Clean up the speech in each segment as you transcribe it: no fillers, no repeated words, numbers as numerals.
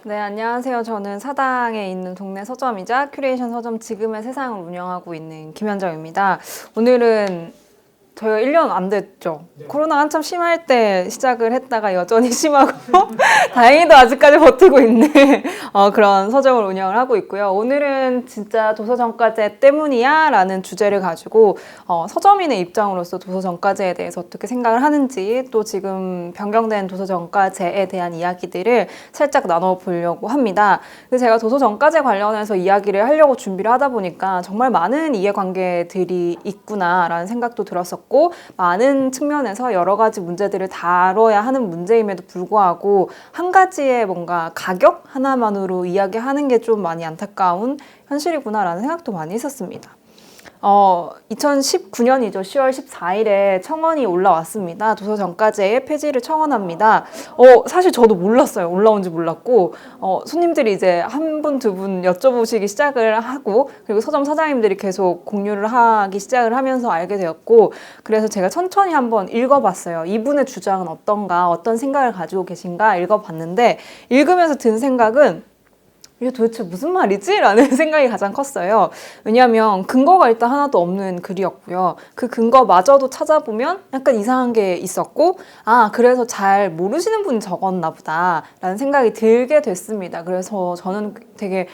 네, 안녕하세요. 저는 사당에 있는 동네 서점이자 큐레이션 서점 지금의 세상을 운영하고 있는 김현정입니다. 오늘은 저희가 1년 안 됐죠. 네. 코로나 한참 심할 때 시작을 했다가 여전히 심하고 다행히도 아직까지 버티고 있는 그런 서점을 운영을 하고 있고요. 오늘은 진짜 도서정가제 때문이야 라는 주제를 가지고 서점인의 입장으로서 도서정가제에 대해서 어떻게 생각을 하는지 또 지금 변경된 도서정가제에 대한 이야기들을 살짝 나눠보려고 합니다. 그래서 제가 도서정가제 관련해서 이야기를 하려고 준비를 하다 보니까 정말 많은 이해관계들이 있구나라는 생각도 들었었고 많은 측면에서 여러 가지 문제들을 다뤄야 하는 문제임에도 불구하고 한 가지의 뭔가 가격 하나만으로 이야기하는 게 좀 많이 안타까운 현실이구나라는 생각도 많이 했었습니다. 2019년이죠. 10월 14일에 청원이 올라왔습니다. 도서정가제의 폐지를 청원합니다. 사실 저도 몰랐어요. 올라온지 몰랐고, 손님들이 이제 한 분, 두 분 여쭤보시기 시작을 하고, 그리고 서점 사장님들이 계속 공유를 하기 시작을 하면서 알게 되었고, 그래서 제가 천천히 한번 읽어봤어요. 이분의 주장은 어떤가, 어떤 생각을 가지고 계신가 읽어봤는데, 읽으면서 든 생각은 이게 도대체 무슨 말이지? 라는 생각이 가장 컸어요. 왜냐하면 근거가 일단 하나도 없는 글이었고요. 그 근거마저도 찾아보면 약간 이상한 게 있었고, 그래서 잘 모르시는 분이 적었나 보다 라는 생각이 들게 됐습니다. 그래서 저는 되게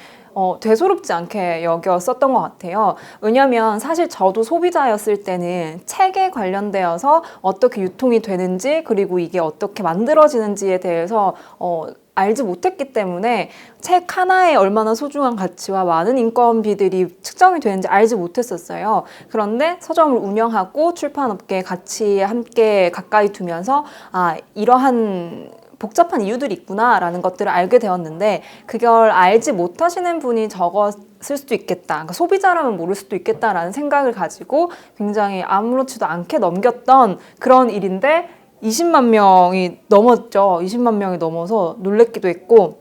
대수롭지 않게 여겼었던 것 같아요. 왜냐하면 사실 저도 소비자였을 때는 책에 관련되어서 어떻게 유통이 되는지 그리고 이게 어떻게 만들어지는지에 대해서 알지 못했기 때문에 책 하나에 얼마나 소중한 가치와 많은 인건비들이 측정이 되는지 알지 못했었어요. 그런데 서점을 운영하고 출판업계 같이 함께 가까이 두면서 이러한 복잡한 이유들이 있구나라는 것들을 알게 되었는데 그걸 알지 못하시는 분이 적었을 수도 있겠다. 그러니까 소비자라면 모를 수도 있겠다라는 생각을 가지고 굉장히 아무렇지도 않게 넘겼던 그런 일인데 20만 명이 넘었죠. 20만 명이 넘어서 놀랬기도 했고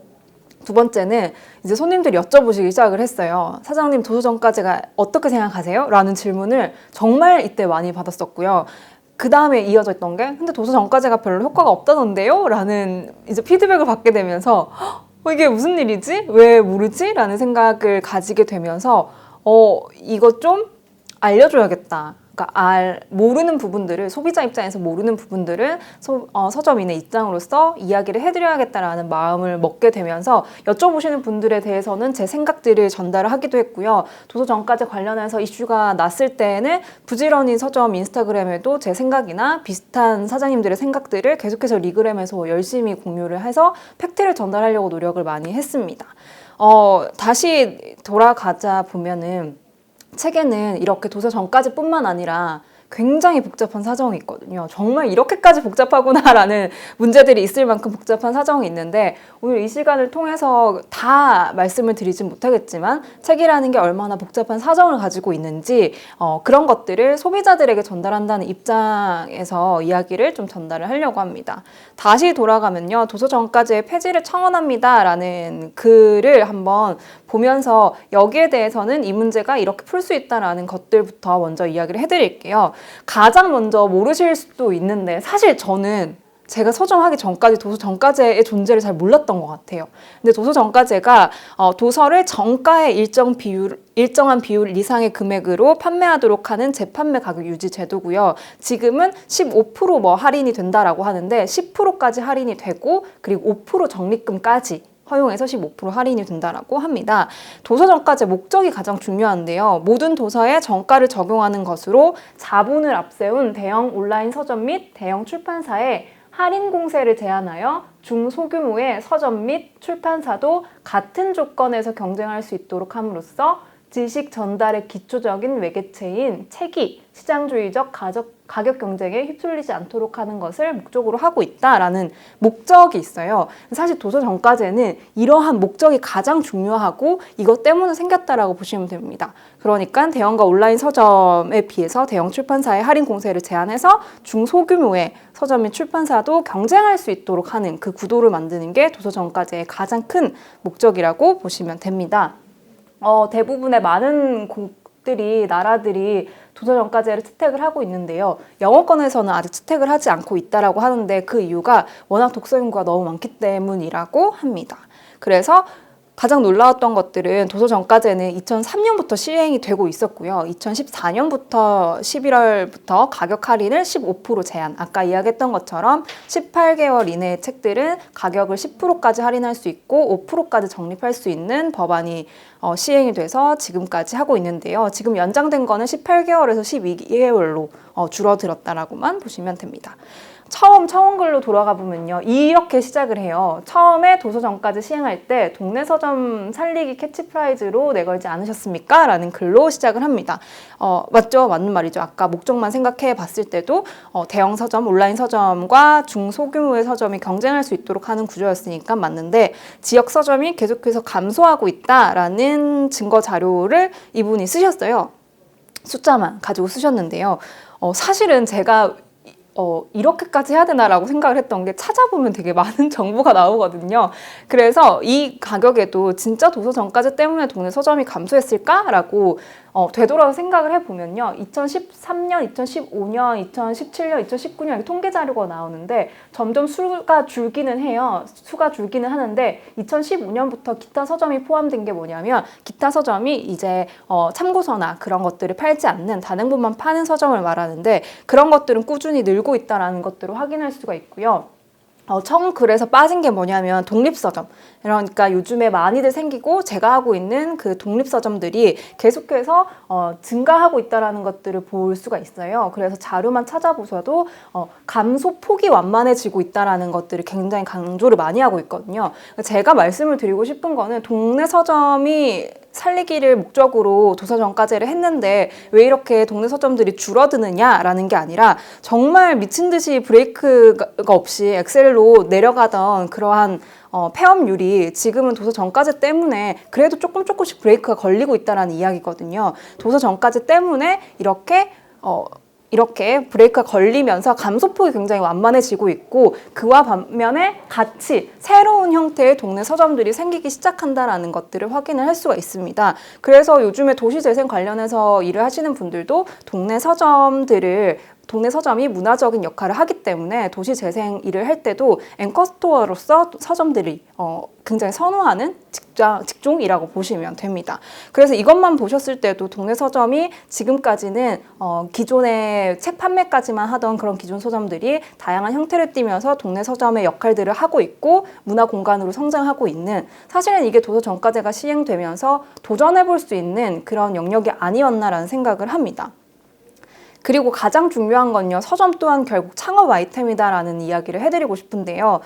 두 번째는 이제 손님들이 여쭤보시기 시작을 했어요. 사장님 도서정가제가 어떻게 생각하세요? 라는 질문을 정말 이때 많이 받았었고요. 그 다음에 이어져 있던 게 근데 도서정가제가 별로 효과가 없다던데요? 라는 이제 피드백을 받게 되면서 이게 무슨 일이지? 왜 모르지? 라는 생각을 가지게 되면서 이거 좀 알려줘야겠다. 그러니까 모르는 부분들을 소비자 입장에서 모르는 부분들을 서점인의 입장으로서 이야기를 해드려야겠다라는 마음을 먹게 되면서 여쭤보시는 분들에 대해서는 제 생각들을 전달을 하기도 했고요. 도서정가제 관련해서 이슈가 났을 때에는 부지런히 서점 인스타그램에도 제 생각이나 비슷한 사장님들의 생각들을 계속해서 리그램에서 열심히 공유를 해서 팩트를 전달하려고 노력을 많이 했습니다. 다시 돌아가자 보면은 책에는 이렇게 도서정가제뿐만 아니라 굉장히 복잡한 사정이 있거든요. 정말 이렇게까지 복잡하구나라는 문제들이 있을 만큼 복잡한 사정이 있는데 오늘 이 시간을 통해서 다 말씀을 드리진 못하겠지만 책이라는 게 얼마나 복잡한 사정을 가지고 있는지 그런 것들을 소비자들에게 전달한다는 입장에서 이야기를 좀 전달을 하려고 합니다. 다시 돌아가면요. 도서정가제 폐지를 청원합니다 라는 글을 한번 보면서 여기에 대해서는 이 문제가 이렇게 풀 수 있다라는 것들부터 먼저 이야기를 해드릴게요. 가장 먼저 모르실 수도 있는데 사실 저는 제가 서점하기 전까지 도서정가제의 존재를 잘 몰랐던 것 같아요. 근데 도서정가제가 도서를 정가의 일정한 비율 이상의 금액으로 판매하도록 하는 재판매 가격 유지 제도고요. 지금은 15% 할인이 된다라고 하는데 10%까지 할인이 되고 그리고 5% 적립금까지 허용해서 15% 할인이 된다라고 합니다. 도서정가제 목적이 가장 중요한데요. 모든 도서에 정가를 적용하는 것으로 자본을 앞세운 대형 온라인 서점 및 대형 출판사에 할인 공세를 제한하여 중소규모의 서점 및 출판사도 같은 조건에서 경쟁할 수 있도록 함으로써 지식 전달의 기초적인 매개체인 책이 시장주의적 가격 경쟁에 휩쓸리지 않도록 하는 것을 목적으로 하고 있다라는 목적이 있어요. 사실 도서정가제는 이러한 목적이 가장 중요하고 이것 때문에 생겼다라고 보시면 됩니다. 그러니까 대형과 온라인 서점에 비해서 대형 출판사의 할인 공세를 제한해서 중소규모의 서점 및 출판사도 경쟁할 수 있도록 하는 그 구도를 만드는 게 도서정가제의 가장 큰 목적이라고 보시면 됩니다. 대부분의 많은 나라들이 도서정가제를 채택을 하고 있는데요. 영어권에서는 아직 채택을 하지 않고 있다라고 하는데 그 이유가 워낙 독서 인구가 너무 많기 때문이라고 합니다. 그래서 가장 놀라웠던 것들은 도서정가제는 2003년부터 시행이 되고 있었고요. 2014년부터 11월부터 가격 할인을 15% 제한. 아까 이야기했던 것처럼 18개월 이내의 책들은 가격을 10%까지 할인할 수 있고 5%까지 적립할 수 있는 법안이 시행이 돼서 지금까지 하고 있는데요. 지금 연장된 거는 18개월에서 12개월로 줄어들었다라고만 보시면 됩니다. 처음 청원글로 돌아가 보면요. 이렇게 시작을 해요. 처음에 도서정가제 시행할 때 동네 서점 살리기 캐치프라이즈로 내걸지 않으셨습니까? 라는 글로 시작을 합니다. 맞죠? 맞는 말이죠. 아까 목적만 생각해 봤을 때도 대형 서점, 온라인 서점과 중소규모의 서점이 경쟁할 수 있도록 하는 구조였으니까 맞는데 지역 서점이 계속해서 감소하고 있다라는 증거 자료를 이분이 쓰셨어요. 숫자만 가지고 쓰셨는데요. 사실은 제가 이렇게까지 해야 되나라고 생각을 했던 게 찾아보면 되게 많은 정보가 나오거든요. 그래서 이 가격에도 진짜 도서정가제 때문에 동네 서점이 감소했을까라고 되돌아서 생각을 해보면요. 2013년, 2015년, 2017년, 2019년 이렇게 통계 자료가 나오는데 점점 수가 줄기는 해요. 수가 줄기는 하는데 2015년부터 기타 서점이 포함된 게 뭐냐면 기타 서점이 이제 참고서나 그런 것들을 팔지 않는 단행본만 파는 서점을 말하는데 그런 것들은 꾸준히 늘고 있다는 것들을 확인할 수가 있고요. 청글에서 빠진 게 뭐냐면 독립서점. 그러니까 요즘에 많이들 생기고 제가 하고 있는 그 독립서점들이 계속해서 증가하고 있다는 것들을 볼 수가 있어요. 그래서 자료만 찾아보셔도 감소폭이 완만해지고 있다는 것들을 굉장히 강조를 많이 하고 있거든요. 제가 말씀을 드리고 싶은 거는 동네 서점이 살리기를 목적으로 도서정가제를 했는데 왜 이렇게 동네 서점들이 줄어드느냐라는 게 아니라 정말 미친 듯이 브레이크가 없이 엑셀로 내려가던 그러한 폐업률이 지금은 도서정가제 때문에 그래도 조금씩 브레이크가 걸리고 있다는 이야기거든요. 도서정가제 때문에 이렇게 브레이크가 걸리면서 감소폭이 굉장히 완만해지고 있고 그와 반면에 같이 새로운 형태의 동네 서점들이 생기기 시작한다는 것들을 확인을 할 수가 있습니다. 그래서 요즘에 도시재생 관련해서 일을 하시는 분들도 동네 서점이 문화적인 역할을 하기 때문에 도시재생 일을 할 때도 앵커스토어로서 서점들이 굉장히 선호하는 직종이라고 보시면 됩니다. 그래서 이것만 보셨을 때도 동네 서점이 지금까지는 기존의 책 판매까지만 하던 그런 기존 서점들이 다양한 형태를 띠면서 동네 서점의 역할들을 하고 있고 문화 공간으로 성장하고 있는 사실은 이게 도서정가제가 시행되면서 도전해볼 수 있는 그런 영역이 아니었나라는 생각을 합니다. 그리고 가장 중요한 건요. 서점 또한 결국 창업 아이템이다라는 이야기를 해드리고 싶은데요.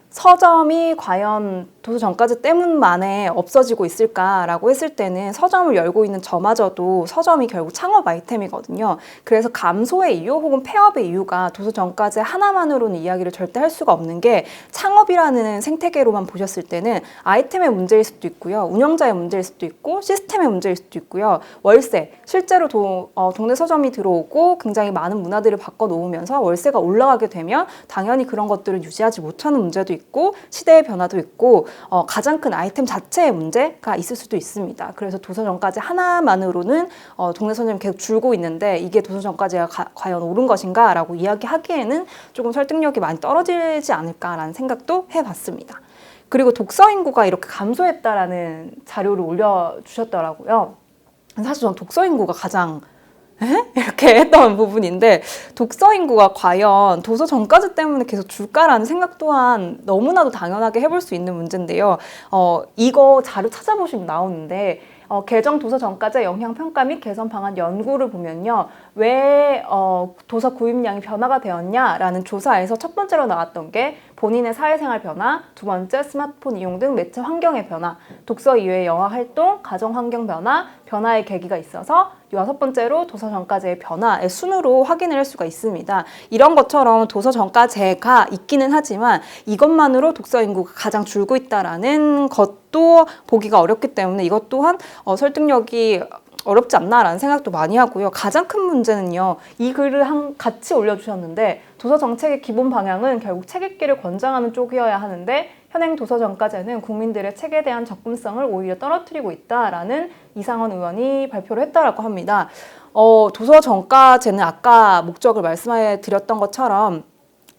서점이 과연 도서정가제 때문만에 없어지고 있을까라고 했을 때는 서점을 열고 있는 저마저도 서점이 결국 창업 아이템이거든요. 그래서 감소의 이유 혹은 폐업의 이유가 도서정가제 하나만으로는 이야기를 절대 할 수가 없는 게 창업이라는 생태계로만 보셨을 때는 아이템의 문제일 수도 있고요. 운영자의 문제일 수도 있고 시스템의 문제일 수도 있고요. 월세, 실제로 동네 서점이 들어오고 굉장히 많은 문화들을 바꿔놓으면서 월세가 올라가게 되면 당연히 그런 것들을 유지하지 못하는 문제도 있고 시대의 변화도 있고 가장 큰 아이템 자체의 문제가 있을 수도 있습니다. 그래서 도서정가제 하나만으로는 동네 서점이 계속 줄고 있는데 이게 도서정가제가 과연 옳은 것인가 라고 이야기하기에는 조금 설득력이 많이 떨어지지 않을까라는 생각도 해봤습니다. 그리고 독서 인구가 이렇게 감소했다라는 자료를 올려주셨더라고요. 사실 전 독서 인구가 가장 이렇게 했던 부분인데 독서 인구가 과연 도서정가제 때문에 계속 줄까라는 생각 또한 너무나도 당연하게 해볼 수 있는 문제인데요. 이거 자료 찾아보시면 나오는데 개정 도서정가제 영향평가 및 개선 방안 연구를 보면요. 왜 도서 구입량이 변화가 되었냐라는 조사에서 첫 번째로 나왔던 게 본인의 사회생활 변화, 두 번째 스마트폰 이용 등 매체 환경의 변화, 독서 이외의 영화 활동, 가정 환경 변화, 변화의 계기가 있어서 여섯 번째로 도서정가제의 변화의 순으로 확인을 할 수가 있습니다. 이런 것처럼 도서정가제가 있기는 하지만 이것만으로 독서 인구가 가장 줄고 있다라는 것도 보기가 어렵기 때문에 이것 또한 설득력이 어렵지 않나라는 생각도 많이 하고요. 가장 큰 문제는요. 이 글을 같이 올려주셨는데 도서정책의 기본 방향은 결국 책 읽기를 권장하는 쪽이어야 하는데 현행 도서정가제는 국민들의 책에 대한 접근성을 오히려 떨어뜨리고 있다라는 이상원 의원이 발표를 했다라고 합니다. 도서정가제는 아까 목적을 말씀해 드렸던 것처럼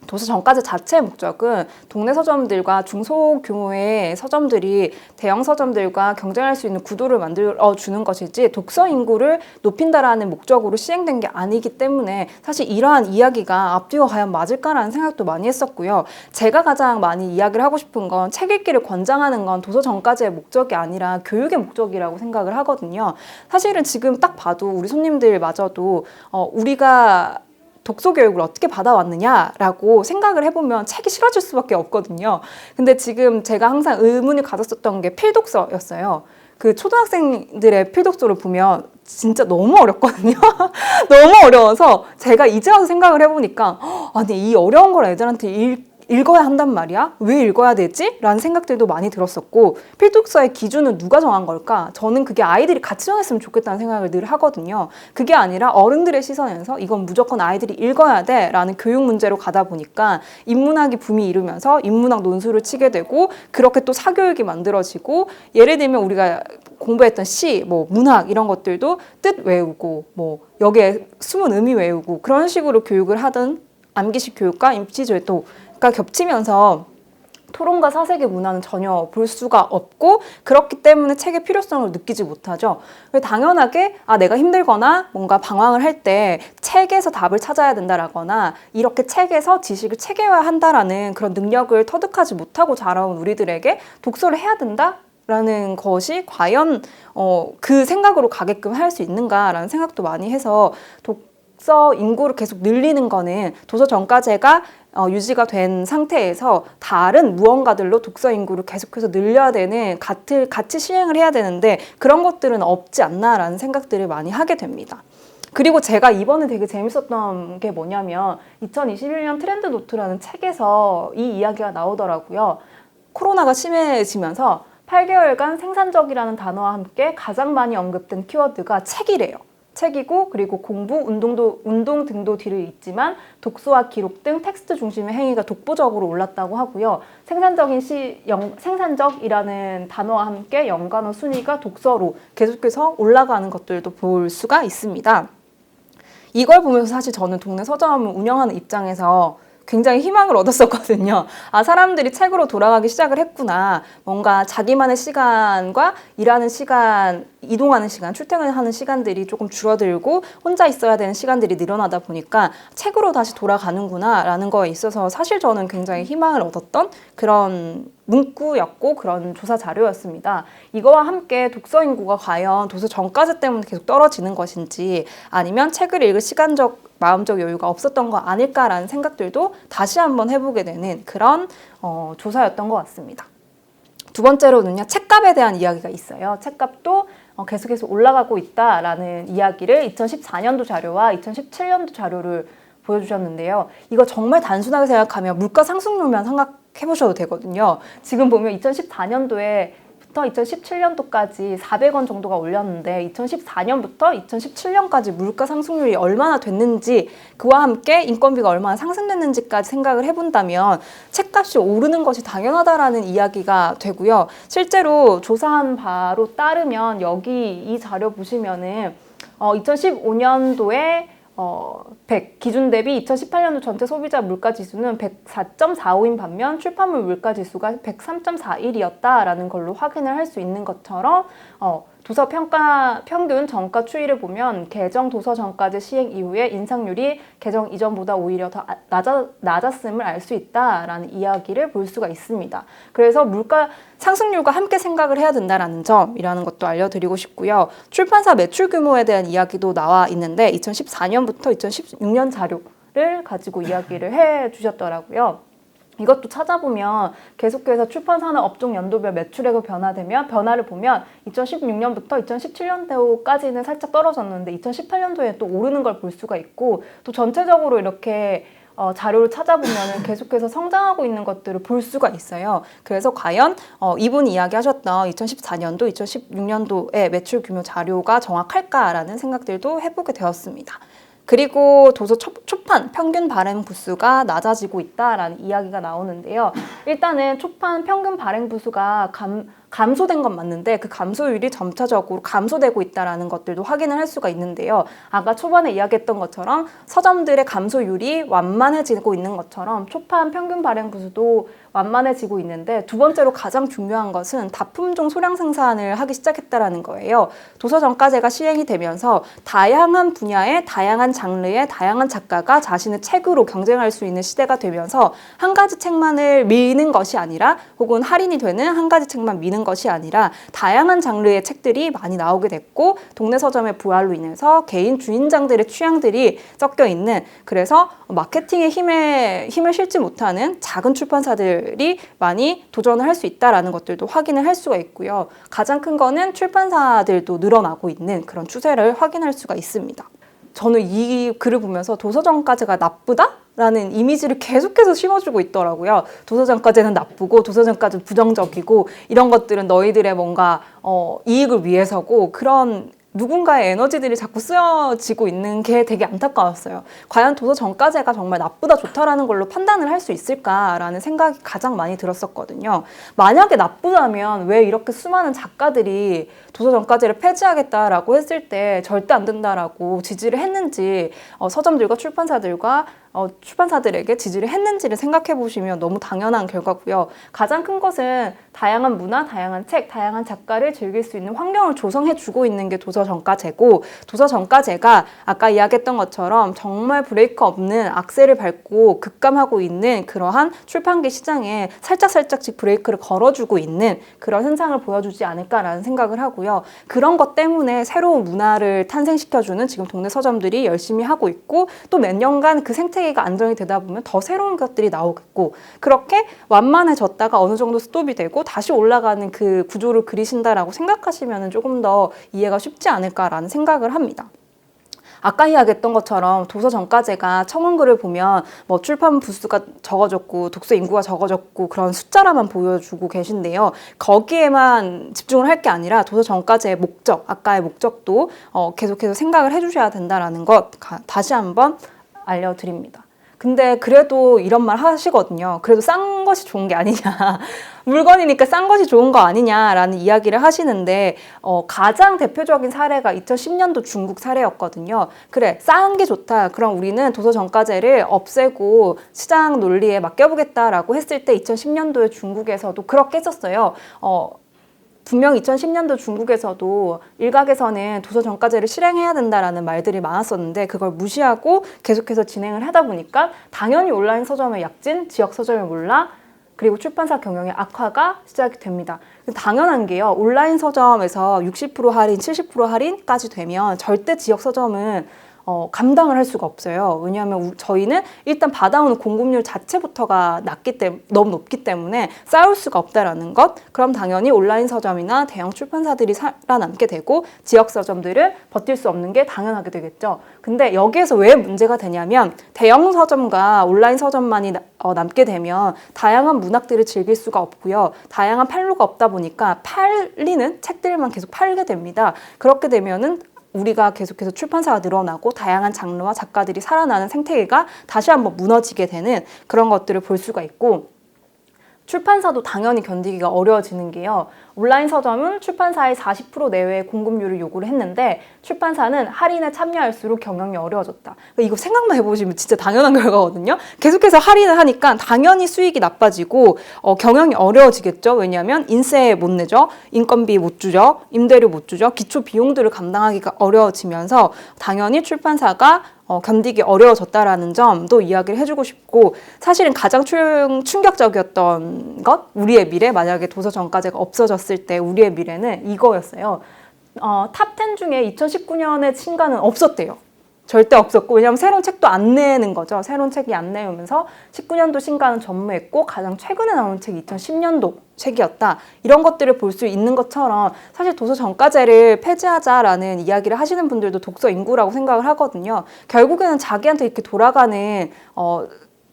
도서 정가제 자체의 목적은 동네 서점들과 중소규모의 서점들이 대형 서점들과 경쟁할 수 있는 구도를 만들어주는 것이지 독서 인구를 높인다라는 목적으로 시행된 게 아니기 때문에 사실 이러한 이야기가 앞뒤가 과연 맞을까라는 생각도 많이 했었고요. 제가 가장 많이 이야기를 하고 싶은 건 책 읽기를 권장하는 건 도서 정가제의 목적이 아니라 교육의 목적이라고 생각을 하거든요. 사실은 지금 딱 봐도 우리 손님들마저도 우리가 독서 교육을 어떻게 받아왔느냐라고 생각을 해보면 책이 싫어질 수밖에 없거든요. 근데 지금 제가 항상 의문을 가졌었던 게 필독서였어요. 그 초등학생들의 필독서를 보면 진짜 너무 어렵거든요. 너무 어려워서 제가 이제 와서 생각을 해보니까 아니 이 어려운 걸 애들한테 읽어야 한단 말이야? 왜 읽어야 되지? 라는 생각들도 많이 들었었고 필독서의 기준은 누가 정한 걸까? 저는 그게 아이들이 같이 정했으면 좋겠다는 생각을 늘 하거든요. 그게 아니라 어른들의 시선에서 이건 무조건 아이들이 읽어야 돼 라는 교육 문제로 가다 보니까 인문학이 붐이 이르면서 인문학 논술을 치게 되고 그렇게 또 사교육이 만들어지고 예를 들면 우리가 공부했던 시, 문학 이런 것들도 뜻 외우고 여기에 숨은 의미 외우고 그런 식으로 교육을 하던 암기식 교육과 임시제도가 겹치면서 토론과 사색의 문화는 전혀 볼 수가 없고 그렇기 때문에 책의 필요성을 느끼지 못하죠. 당연하게 내가 힘들거나 뭔가 방황을 할 때 책에서 답을 찾아야 된다라거나 이렇게 책에서 지식을 체계화한다라는 그런 능력을 터득하지 못하고 자라온 우리들에게 독서를 해야 된다? 라는 것이 과연 그 생각으로 가게끔 할 수 있는가라는 생각도 많이 해서 독서 인구를 계속 늘리는 거는 도서 정가제가 유지가 된 상태에서 다른 무언가들로 독서 인구를 계속해서 늘려야 되는 같이 시행을 해야 되는데 그런 것들은 없지 않나라는 생각들을 많이 하게 됩니다. 그리고 제가 이번에 되게 재밌었던 게 뭐냐면 2021년 트렌드 노트라는 책에서 이 이야기가 나오더라고요. 코로나가 심해지면서 8개월간 생산적이라는 단어와 함께 가장 많이 언급된 키워드가 책이래요. 책이고 그리고 공부, 운동 등도 뒤를 잇지만 독서와 기록 등 텍스트 중심의 행위가 독보적으로 올랐다고 하고요. 생산적이라는 단어와 함께 연관어 순위가 독서로 계속해서 올라가는 것들도 볼 수가 있습니다. 이걸 보면서 사실 저는 동네 서점을 운영하는 입장에서 굉장히 희망을 얻었었거든요. 사람들이 책으로 돌아가기 시작을 했구나. 뭔가 자기만의 시간과 일하는 시간, 이동하는 시간, 출퇴근하는 시간들이 조금 줄어들고 혼자 있어야 되는 시간들이 늘어나다 보니까 책으로 다시 돌아가는구나 라는 거에 있어서 사실 저는 굉장히 희망을 얻었던 그런 문구였고 그런 조사 자료였습니다. 이거와 함께 독서 인구가 과연 도서 정가제 때문에 계속 떨어지는 것인지 아니면 책을 읽을 시간적 마음적 여유가 없었던 거 아닐까라는 생각들도 다시 한번 해보게 되는 그런 조사였던 것 같습니다. 두 번째로는요, 책값에 대한 이야기가 있어요. 책값도 계속해서 올라가고 있다라는 이야기를 2014년도 자료와 2017년도 자료를 보여주셨는데요. 이거 정말 단순하게 생각하면 물가 상승률만 생각해보셔도 되거든요. 지금 보면 2014년도에 2017년도까지 400원 정도가 올렸는데 2014년부터 2017년까지 물가 상승률이 얼마나 됐는지 그와 함께 인건비가 얼마나 상승됐는지까지 생각을 해본다면 책값이 오르는 것이 당연하다라는 이야기가 되고요. 실제로 조사한 바로 따르면 여기 이 자료 보시면은 2015년도에 100 기준 대비 2018년도 전체 소비자 물가 지수는 104.45인 반면 출판물 물가 지수가 103.41이었다라는 걸로 확인을 할 수 있는 것처럼 도서 평균 정가 추이를 보면 개정 도서 정가제 시행 이후에 인상률이 개정 이전보다 오히려 더 낮았음을 알 수 있다라는 이야기를 볼 수가 있습니다. 그래서 물가 상승률과 함께 생각을 해야 된다라는 점이라는 것도 알려드리고 싶고요. 출판사 매출 규모에 대한 이야기도 나와 있는데 2014년부터 2016년 자료를 가지고 이야기를 해주셨더라고요. 이것도 찾아보면 계속해서 출판산업 업종 연도별 매출액을 변화를 보면 2016년부터 2017년도까지는 살짝 떨어졌는데 2018년도에 또 오르는 걸 볼 수가 있고 또 전체적으로 이렇게 자료를 찾아보면 계속해서 성장하고 있는 것들을 볼 수가 있어요. 그래서 과연 이분이 이야기하셨던 2014년도, 2016년도의 매출 규모 자료가 정확할까라는 생각들도 해보게 되었습니다. 그리고 도서 초판 평균 발행 부수가 낮아지고 있다라는 이야기가 나오는데요. 일단은 초판 평균 발행 부수가 감소된 건 맞는데 그 감소율이 점차적으로 감소되고 있다는 것들도 확인을 할 수가 있는데요. 아까 초반에 이야기했던 것처럼 서점들의 감소율이 완만해지고 있는 것처럼 초판 평균 발행 부수도 완만해지고 있는데, 두 번째로 가장 중요한 것은 다품종 소량 생산을 하기 시작했다라는 거예요. 도서정가제가 시행이 되면서 다양한 분야의 다양한 장르의 다양한 작가가 자신의 책으로 경쟁할 수 있는 시대가 되면서 한 가지 책만을 미는 것이 아니라, 혹은 할인이 되는 한 가지 책만 미는 것이 아니라 다양한 장르의 책들이 많이 나오게 됐고, 동네 서점의 부활로 인해서 개인 주인장들의 취향들이 섞여 있는, 그래서 마케팅의 힘을 실지 못하는 작은 출판사들이 많이 도전을 할 수 있다라는 것들도 확인을 할 수가 있고요. 가장 큰 거는 출판사들도 늘어나고 있는 그런 추세를 확인할 수가 있습니다. 저는 이 글을 보면서 도서정가제가 나쁘다? 라는 이미지를 계속해서 심어주고 있더라고요. 도서정가제는 나쁘고 도서정가제는 부정적이고 이런 것들은 너희들의 뭔가 이익을 위해서고, 그런 누군가의 에너지들이 자꾸 쓰여지고 있는 게 되게 안타까웠어요. 과연 도서정가제가 정말 나쁘다 좋다라는 걸로 판단을 할 수 있을까라는 생각이 가장 많이 들었었거든요. 만약에 나쁘다면 왜 이렇게 수많은 작가들이 도서정가제를 폐지하겠다라고 했을 때 절대 안 된다라고 지지를 했는지, 서점들과 출판사들에게 지지를 했는지를 생각해 보시면 너무 당연한 결과고요. 가장 큰 것은 다양한 문화, 다양한 책, 다양한 작가를 즐길 수 있는 환경을 조성해 주고 있는 게 도서정가제고, 도서정가제가 아까 이야기했던 것처럼 정말 브레이크 없는 악셀을 밟고 급감하고 있는 그러한 출판계 시장에 살짝씩 브레이크를 걸어주고 있는 그런 현상을 보여주지 않을까라는 생각을 하고요. 그런 것 때문에 새로운 문화를 탄생시켜주는 지금 동네 서점들이 열심히 하고 있고, 또 몇 년간 그 생태계가 안정이 되다 보면 더 새로운 것들이 나오겠고, 그렇게 완만해졌다가 어느 정도 스톱이 되고 다시 올라가는 그 구조를 그리신다라고 생각하시면 조금 더 이해가 쉽지 않을까라는 생각을 합니다. 아까 이야기했던 것처럼 도서정가제가 청원글을 보면 뭐 출판 부수가 적어졌고 독서 인구가 적어졌고 그런 숫자라만 보여주고 계신데요. 거기에만 집중을 할 게 아니라 도서정가제의 목적, 아까의 목적도 계속해서 생각을 해주셔야 된다는 것 다시 한번 알려드립니다. 근데 그래도 이런 말 하시거든요. 그래도 싼 것이 좋은 게 아니냐. 물건이니까 싼 것이 좋은 거 아니냐라는 이야기를 하시는데, 가장 대표적인 사례가 2010년도 중국 사례였거든요. 그래, 싼 게 좋다. 그럼 우리는 도서정가제를 없애고 시장 논리에 맡겨보겠다라고 했을 때 2010년도에 중국에서도 그렇게 했었어요. 분명 2010년도 중국에서도 일각에서는 도서정가제를 실행해야 된다라는 말들이 많았었는데, 그걸 무시하고 계속해서 진행을 하다 보니까 당연히 온라인 서점의 약진, 지역 서점의 몰락, 그리고 출판사 경영의 악화가 시작이 됩니다. 당연한 게요, 온라인 서점에서 60% 할인, 70% 할인까지 되면 절대 지역 서점은 감당을 할 수가 없어요. 왜냐하면 저희는 일단 받아오는 공급률 자체부터가 너무 높기 때문에 쌓을 수가 없다라는 것. 그럼 당연히 온라인 서점이나 대형 출판사들이 살아남게 되고 지역 서점들은 버틸 수 없는 게 당연하게 되겠죠. 근데 여기에서 왜 문제가 되냐면, 대형 서점과 온라인 서점만이 남게 되면 다양한 문학들을 즐길 수가 없고요. 다양한 판로가 없다 보니까 팔리는 책들만 계속 팔게 됩니다. 그렇게 되면은 우리가 계속해서 출판사가 늘어나고 다양한 장르와 작가들이 살아나는 생태계가 다시 한번 무너지게 되는 그런 것들을 볼 수가 있고, 출판사도 당연히 견디기가 어려워지는 게요. 온라인 서점은 출판사의 40% 내외의 공급률을 요구를 했는데 출판사는 할인에 참여할수록 경영이 어려워졌다. 이거 생각만 해보시면 진짜 당연한 결과거든요. 계속해서 할인을 하니까 당연히 수익이 나빠지고 경영이 어려워지겠죠. 왜냐하면 인세 못 내죠. 인건비 못 주죠. 임대료 못 주죠. 기초 비용들을 감당하기가 어려워지면서 당연히 출판사가 견디기 어려워졌다라는 점도 이야기를 해주고 싶고, 사실은 가장 충격적이었던 것, 우리의 미래, 만약에 도서정가제가 없어졌을 때 우리의 미래는 이거였어요. 탑10 중에 2019년에 신간은 없었대요. 절대 없었고, 왜냐하면 새로운 책도 안 내는 거죠. 새로운 책이 안 내오면서 19년도 신간은 전무했고, 가장 최근에 나온 책이 2010년도 책이었다. 이런 것들을 볼 수 있는 것처럼 사실 도서정가제를 폐지하자라는 이야기를 하시는 분들도 독서 인구라고 생각을 하거든요. 결국에는 자기한테 이렇게 돌아가는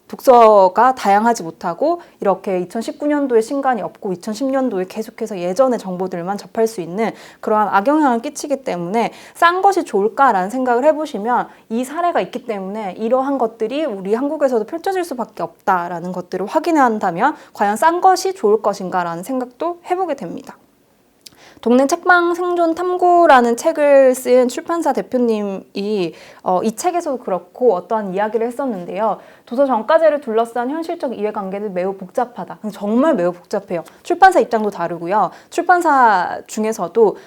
독서가 다양하지 못하고 이렇게 2019년도에 신간이 없고 2010년도에 계속해서 예전의 정보들만 접할 수 있는 그러한 악영향을 끼치기 때문에 싼 것이 좋을까라는 생각을 해보시면 이 사례가 있기 때문에 이러한 것들이 우리 한국에서도 펼쳐질 수밖에 없다라는 것들을 확인해야 한다면 과연 싼 것이 좋을 것인가라는 생각도 해보게 됩니다. 동네 책방 생존 탐구라는 책을 쓴 출판사 대표님이 이 책에서도 그렇고 어떠한 이야기를 했었는데요. 도서 정가제를 둘러싼 현실적 이해관계는 매우 복잡하다. 정말 매우 복잡해요. 출판사 입장도 다르고요. 출판사 중에서도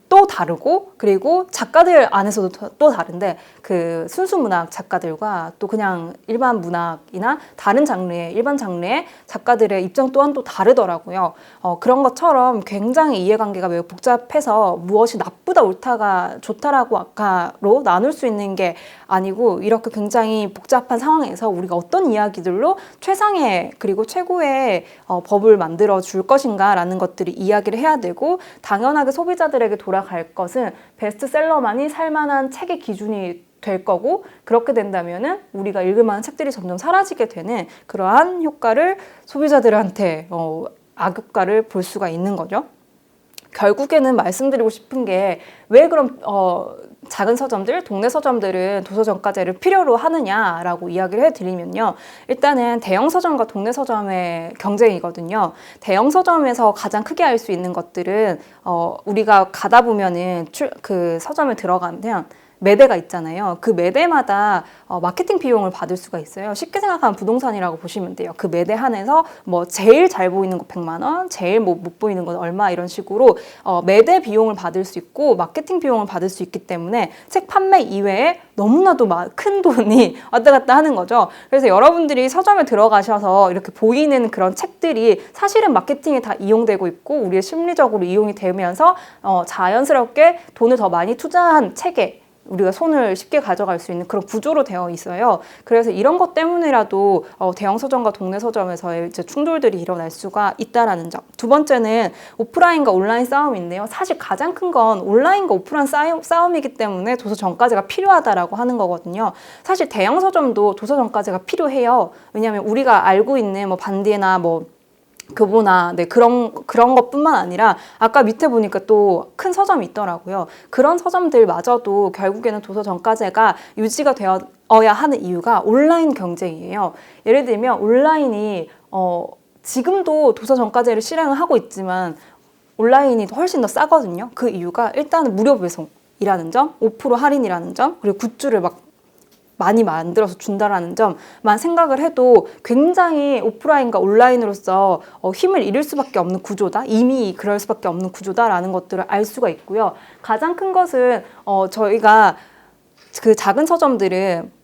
또 다르고, 그리고 작가들 안에서도 또 다른데, 그 순수문학 작가들과 또 그냥 일반 문학이나 다른 장르의, 일반 장르의 작가들의 입장 또한 또 다르더라고요. 그런 것처럼 굉장히 이해관계가 매우 복잡해서 무엇이 나쁘다 옳다가 좋다라고 아까로 나눌 수 있는 게 아니고, 이렇게 굉장히 복잡한 상황에서 우리가 어떤 이야기들로 최상의 그리고 최고의 법을 만들어 줄 것인가라는 것들이 이야기를 해야 되고, 당연하게 소비자들에게 돌아갈 것은 베스트셀러만이 살만한 책의 기준이 될 거고, 그렇게 된다면은 우리가 읽을 만한 책들이 점점 사라지게 되는 그러한 효과를 소비자들한테 악효과를 볼 수가 있는 거죠. 결국에는 말씀드리고 싶은 게 왜 그럼 작은 서점들, 동네 서점들은 도서정가제를 필요로 하느냐라고 이야기를 해드리면요. 일단은 대형 서점과 동네 서점의 경쟁이거든요. 대형 서점에서 가장 크게 알 수 있는 것들은 우리가 가다 보면은 그 서점에 들어가면 매대가 있잖아요. 그 매대마다 마케팅 비용을 받을 수가 있어요. 쉽게 생각하면 부동산이라고 보시면 돼요. 그 매대 한에서 뭐 제일 잘 보이는 거 100만 원, 제일 못 보이는 건 얼마 이런 식으로 매대 비용을 받을 수 있고 마케팅 비용을 받을 수 있기 때문에 책 판매 이외에 너무나도 큰 돈이 왔다 갔다 하는 거죠. 그래서 여러분들이 서점에 들어가셔서 이렇게 보이는 그런 책들이 사실은 마케팅에 다 이용되고 있고 우리의 심리적으로 이용이 되면서 자연스럽게 돈을 더 많이 투자한 책에 우리가 손을 쉽게 가져갈 수 있는 그런 구조로 되어 있어요. 그래서 이런 것 때문이라도 대형 서점과 동네 서점에서의 이제 충돌들이 일어날 수가 있다라는 점. 두 번째는 오프라인과 온라인 싸움인데요. 사실 가장 큰 건 온라인과 오프라인 싸움이기 때문에 도서 정가제가 필요하다라고 하는 거거든요. 사실 대형 서점도 도서 정가제가 필요해요. 왜냐하면 우리가 알고 있는 뭐 반디에나 뭐 교보나 그런 것뿐만 아니라 아까 밑에 보니까 또 큰 서점이 있더라고요. 그런 서점들마저도 결국에는 도서 정가제가 유지가 되어야 하는 이유가 온라인 경쟁이에요. 예를 들면 온라인이 지금도 도서 정가제를 실행을 하고 있지만 온라인이 훨씬 더 싸거든요. 그 이유가 일단은 무료 배송이라는 점, 5% 할인이라는 점, 그리고 굿즈를 막 많이 만들어서 준다라는 점만 생각을 해도 굉장히 오프라인과 온라인으로서 힘을 잃을 수밖에 없는 구조다. 이미 그럴 수밖에 없는 구조다라는 것들을 알 수가 있고요. 가장 큰 것은 저희가 그 작은 서점들은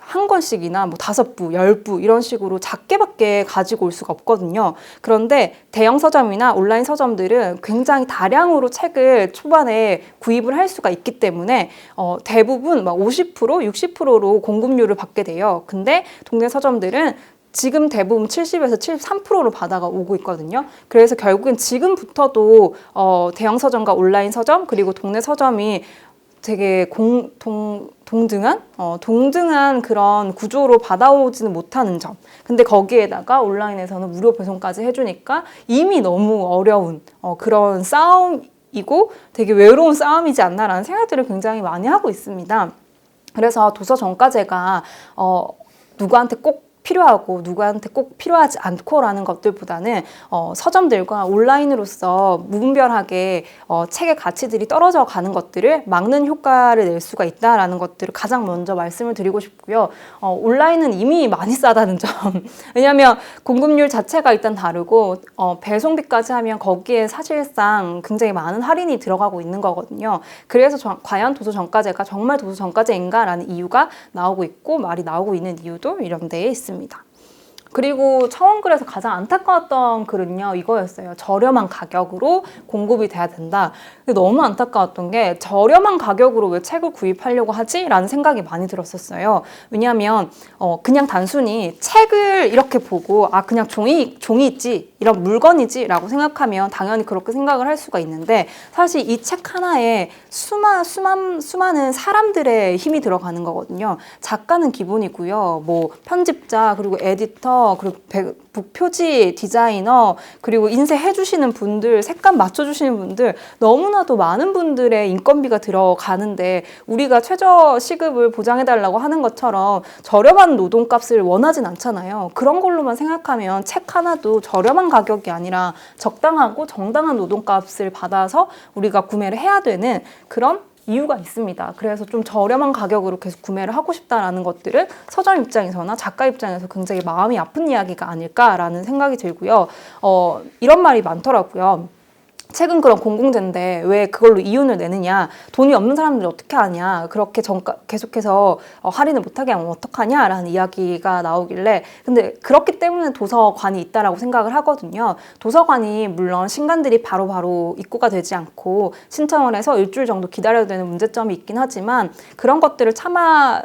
한 권씩이나 뭐 5부, 10부 이런 식으로 작게밖에 가지고 올 수가 없거든요. 그런데 대형 서점이나 온라인 서점들은 굉장히 다량으로 책을 초반에 구입을 할 수가 있기 때문에 대부분 막 50%, 60%로 공급률을 받게 돼요. 근데 동네 서점들은 지금 대부분 70에서 73%로 받아가 오고 있거든요. 그래서 결국엔 지금부터도 대형 서점과 온라인 서점 그리고 동네 서점이 되게 동등한 그런 구조로 받아오지는 못하는 점. 근데 거기에다가 온라인에서는 무료 배송까지 해주니까 이미 너무 어려운 그런 싸움이고 되게 외로운 싸움이지 않나라는 생각들을 굉장히 많이 하고 있습니다. 그래서 도서 정가제가 누구한테 꼭 필요하고 누구한테 꼭 필요하지 않고라는 것들보다는 서점들과 온라인으로서 무분별하게 책의 가치들이 떨어져 가는 것들을 막는 효과를 낼 수가 있다라는 것들을 가장 먼저 말씀을 드리고 싶고요. 온라인은 이미 많이 싸다는 점. 왜냐하면 공급률 자체가 일단 다르고 배송비까지 하면 거기에 사실상 굉장히 많은 할인이 들어가고 있는 거거든요. 그래서 과연 도서 정가제가 정말 도서 정가제인가라는 이유가 나오고 있고 말이 나오고 있는 이유도 이런 데에 있습니다. 그리고 청원글에서 가장 안타까웠던 글은요 이거였어요. 저렴한 가격으로 공급이 돼야 된다. 근데 너무 안타까웠던 게 저렴한 가격으로 왜 책을 구입하려고 하지? 라는 생각이 많이 들었었어요. 왜냐하면 그냥 단순히 책을 이렇게 보고 그냥 종이 있지 이런 물건이지 라고 생각하면 당연히 그렇게 생각을 할 수가 있는데 사실 이 책 하나에 수많은 사람들의 힘이 들어가는 거거든요. 작가는 기본이고요. 뭐 편집자 그리고 에디터 디자이너, 그리고 북 표지 디자이너, 그리고 인쇄 해주시는 분들, 색감 맞춰주시는 분들, 너무나도 많은 분들의 인건비가 들어가는데 우리가 최저 시급을 보장해달라고 하는 것처럼 저렴한 노동값을 원하진 않잖아요. 그런 걸로만 생각하면 책 하나도 저렴한 가격이 아니라 적당하고 정당한 노동값을 받아서 우리가 구매를 해야 되는 그런 이유가 있습니다. 그래서 좀 저렴한 가격으로 계속 구매를 하고 싶다라는 것들은 서점 입장에서나 작가 입장에서 굉장히 마음이 아픈 이야기가 아닐까라는 생각이 들고요. 이런 말이 많더라고요. 책은 그런 공공재인데 왜 그걸로 이윤을 내느냐, 돈이 없는 사람들이 어떻게 하냐, 그렇게 계속해서 할인을 못하게 하면 어떡하냐라는 이야기가 나오길래, 근데 그렇기 때문에 도서관이 있다라고 생각을 하거든요. 도서관이 물론 신간들이 바로바로 입고가 되지 않고 신청을 해서 일주일 정도 기다려야 되는 문제점이 있긴 하지만 그런 것들을 참을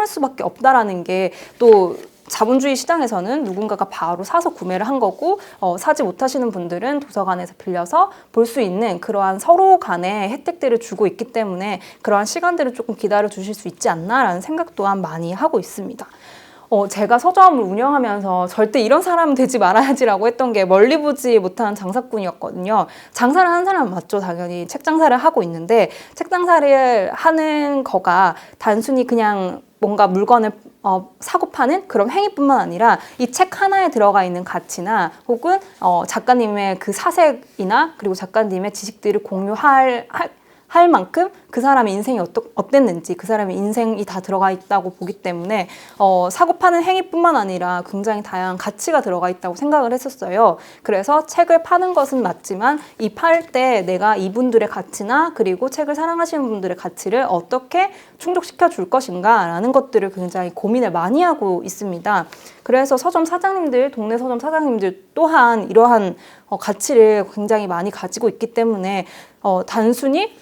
수밖에 없다라는 게 또 자본주의 시장에서는 누군가가 바로 사서 구매를 한 거고 사지 못하시는 분들은 도서관에서 빌려서 볼 수 있는 그러한 서로 간의 혜택들을 주고 있기 때문에 그러한 시간들을 조금 기다려 주실 수 있지 않나라는 생각 또한 많이 하고 있습니다. 제가 서점을 운영하면서 절대 이런 사람은 되지 말아야지라고 했던 게 멀리 보지 못한 장사꾼이었거든요. 장사를 하는 사람은 맞죠. 당연히 책 장사를 하고 있는데 책 장사를 하는 거가 단순히 그냥 뭔가 물건을 사고 파는 그런 행위뿐만 아니라 이 책 하나에 들어가 있는 가치나 혹은 작가님의 그 사색이나 그리고 작가님의 지식들을 공유할 만큼 그 사람의 인생이 어땠는지 그 사람의 인생이 다 들어가 있다고 보기 때문에 사고 파는 행위뿐만 아니라 굉장히 다양한 가치가 들어가 있다고 생각을 했었어요. 그래서 책을 파는 것은 맞지만 이 팔 때 내가 이분들의 가치나 그리고 책을 사랑하시는 분들의 가치를 어떻게 충족시켜 줄 것인가 라는 것들을 굉장히 고민을 많이 하고 있습니다. 그래서 서점 사장님들, 동네 서점 사장님들 또한 이러한 가치를 굉장히 많이 가지고 있기 때문에 단순히